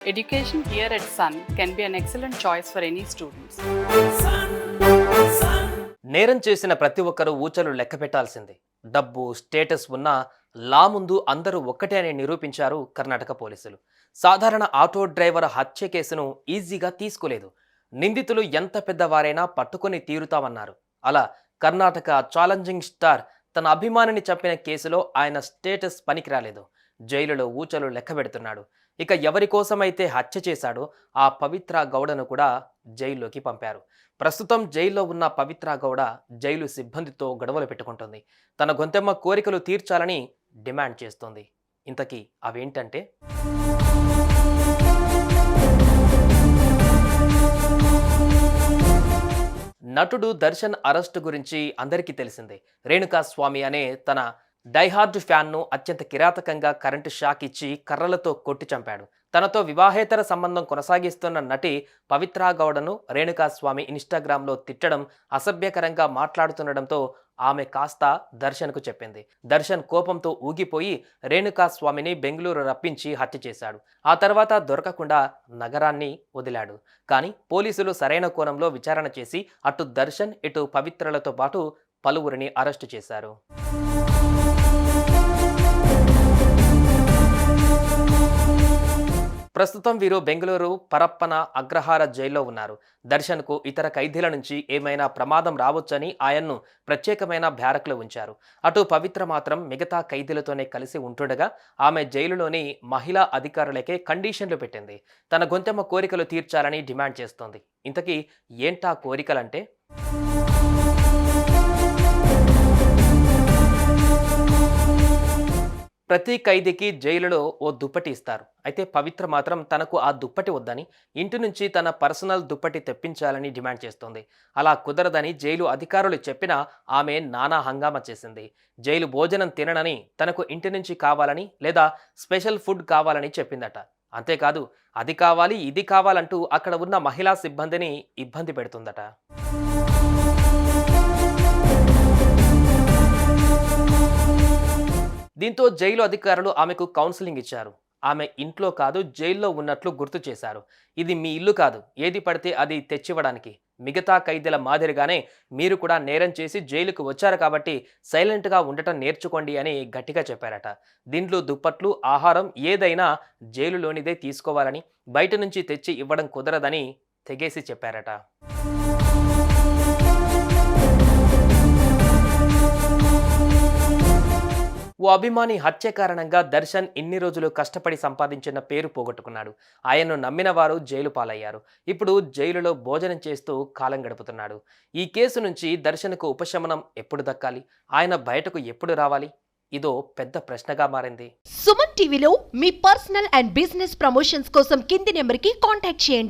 Education here at Sun can be an excellent choice for any students. నేరం చేసిన ప్రతి ఒక్కరూ ఊచలు లెక్క పెట్టాల్సిందే. డబ్బు స్టేటస్ ఉన్నా లా ముందు అందరూ ఒక్కటే అని నిరూపించారు కర్ణాటక పోలీసులు. సాధారణ ఆటో డ్రైవర్ హత్య కేసును ఈజీగా తీసుకోలేదు. నిందితులు ఎంత పెద్దవారైనా పట్టుకొని తీరుతామన్నారు. అలా కర్ణాటక ఛాలెంజింగ్ స్టార్ తన అభిమానిని చంపిన కేసులో ఆయన స్టేటస్ పనికిరాలేదు. జైలులో ఊచలు లెక్క పెడుతున్నాడు. ఇక ఎవరి కోసమైతే హత్య చేశాడో ఆ పవిత్ర గౌడను కూడా జైల్లోకి పంపారు. ప్రస్తుతం జైల్లో ఉన్న పవిత్ర గౌడ జైలు సిబ్బందితో గొడవలు పెట్టుకుంటుంది. తన గొంతెమ్మ కోరికలు తీర్చాలని డిమాండ్ చేస్తోంది. ఇంతకీ అవేంటంటే, నటుడు దర్శన్ అరెస్టు గురించి అందరికీ తెలిసిందే. రేణుకా స్వామి అనే తన డైహార్డ్ ఫ్యాన్ను అత్యంత కిరాతకంగా కరెంటు షాక్ ఇచ్చి కర్రలతో కొట్టి చంపాడు. తనతో వివాహేతర సంబంధం కొనసాగిస్తున్న నటి పవిత్ర గౌడను రేణుకా స్వామి ఇన్స్టాగ్రామ్లో తిట్టడం, అసభ్యకరంగా మాట్లాడుతుండడంతో ఆమె కాస్త దర్శన్కు చెప్పింది. దర్శన్ కోపంతో ఊగిపోయి రేణుకా స్వామిని బెంగళూరు రప్పించి హత్య చేశాడు. ఆ తర్వాత దొరకకుండా నగరాన్ని వదిలాడు. కానీ పోలీసులు సరైన కోణంలో విచారణ చేసి అటు దర్శన్ ఇటు పవిత్రలతో పాటు పలువురిని అరెస్టు చేశారు. ప్రస్తుతం వీరు బెంగళూరు పరప్పన అగ్రహార జైల్లో ఉన్నారు. దర్శన్కు ఇతర ఖైదీల నుంచి ఏమైనా ప్రమాదం రావచ్చని ఆయన్ను ప్రత్యేకమైన బ్యారక్లో ఉంచారు. అటు పవిత్ర మాత్రం మిగతా ఖైదీలతోనే కలిసి ఉంటుండగా ఆమె జైలులోని మహిళా అధికారులకే కండిషన్లు పెట్టింది. తన గొంతెమ్మ కోరికలు తీర్చాలని డిమాండ్ చేస్తోంది. ఇంతకీ ఏంటా కోరికలంటే, ప్రతి ఖైదీకి జైలులో ఓ దుప్పటి ఇస్తారు. అయితే పవిత్ర మాత్రం తనకు ఆ దుప్పటి వద్దని, ఇంటి నుంచి తన పర్సనల్ దుప్పటి తెప్పించాలని డిమాండ్ చేస్తోంది. అలా కుదరదని జైలు అధికారులు చెప్పినా ఆమె నానా హంగామా చేసింది. జైలు భోజనం తిననని, తనకు ఇంటి నుంచి కావాలని లేదా స్పెషల్ ఫుడ్ కావాలని చెప్పిందట. అంతేకాదు అది కావాలి ఇది కావాలంటూ అక్కడ ఉన్న మహిళా సిబ్బందిని ఇబ్బంది పెడుతుందట. దీంతో జైలు అధికారులు ఆమెకు కౌన్సిలింగ్ ఇచ్చారు. ఆమె ఇంట్లో కాదు జైల్లో ఉన్నట్లు గుర్తు చేశారు. ఇది మీ ఇల్లు కాదు, ఏది పడితే అది తెచ్చివ్వడానికి. మిగతా ఖైదీల మాదిరిగానే మీరు కూడా నేరం చేసి జైలుకు వచ్చారు కాబట్టి సైలెంట్గా ఉండటం నేర్చుకోండి అని గట్టిగా చెప్పారట. దీంట్లో దుప్పట్లు, ఆహారం ఏదైనా జైలులోనిదే తీసుకోవాలని, బయట నుంచి తెచ్చి ఇవ్వడం కుదరదని తెగేసి చెప్పారట. ఓ అభిమాని హత్య కారణంగా దర్శన్ ఇన్ని రోజులు కష్టపడి సంపాదించిన పేరు పోగొట్టుకున్నాడు. ఆయన్ను నమ్మిన వారు జైలు పాలయ్యారు. ఇప్పుడు జైలులో భోజనం చేస్తూ కాలం గడుపుతున్నాడు. ఈ కేసు నుంచి దర్శన్కు ఉపశమనం ఎప్పుడు దక్కాలి? ఆయన బయటకు ఎప్పుడు రావాలి? ఇదో పెద్ద ప్రశ్నగా మారింది. సుమన్ టీవీలో మీ పర్సనల్ అండ్ బిజినెస్ ప్రమోషన్స్ కోసం కింది నెంబర్కి కాంటాక్ట్ చేయండి.